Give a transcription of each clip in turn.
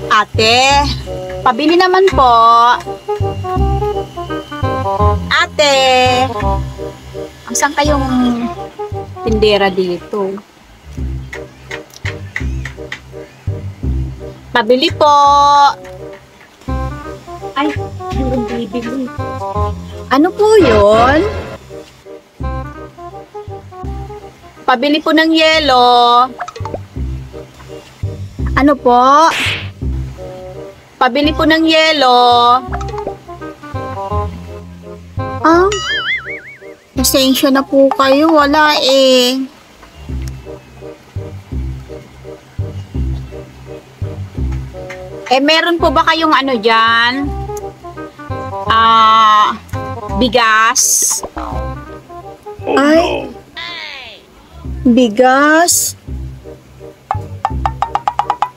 Ate, pabili naman po. Ate, saan kayong tindera dito? Pabili po. Ay, meron bibili. Ano po yun? Pabili po ng yelo. Ano po? Pabili po ng yelo. Ah, pasensya na po kayo. Wala eh. Meron po ba kayong ano dyan? Bigas? Ay, bigas?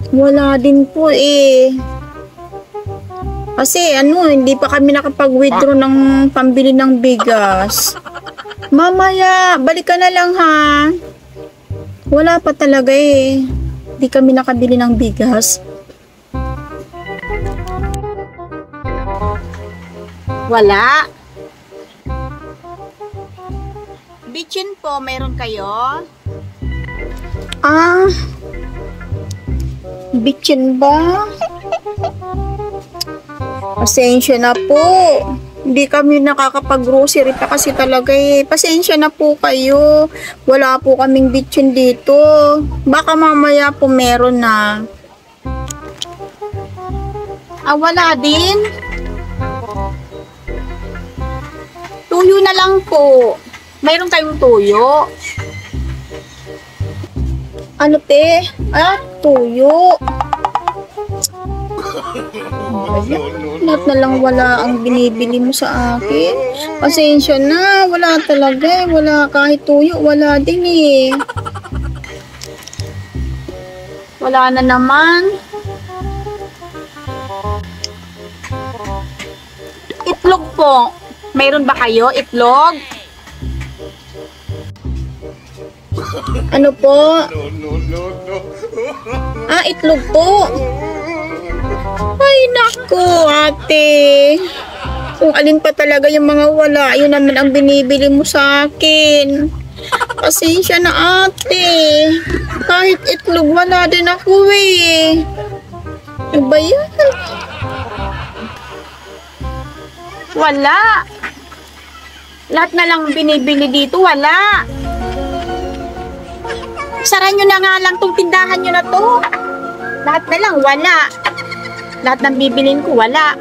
Wala din po eh. Kasi hindi pa kami nakapag-withdraw ng pambili ng bigas. Mamaya, balik ka na lang ha. Wala pa talaga eh. Hindi kami nakabili ng bigas. Wala. Bitchin po, meron kayo? Bitchin ba? Pasensya na po. Hindi kami nakakapag-grocery pa kasi talaga eh. Pasensya na po kayo. Wala po kaming bitchin dito. Baka mamaya po meron na. Wala din? Tuyo na lang po. Mayroon kayong tuyo? Ano te? Tuyo. Lahat na lang wala ang binibili mo sa akin. Pasensya na. Wala talaga eh. Wala kahit tuyo. Wala din eh. Wala na naman. Itlog po. Mayroon ba kayo? Itlog? Ano po? Itlog po. Ay, naku, ate. Kung alin pa talaga yung mga wala, yun naman ang binibili mo sa akin. Pasensya na, ate. Kahit itlog, wala din ako eh. Ano ba yan? Wala. Lahat na lang binibili dito, wala. Sara nyo na nga lang tong tindahan nyo na to. Lahat na lang, wala. Lahat ng bibilin ko, wala.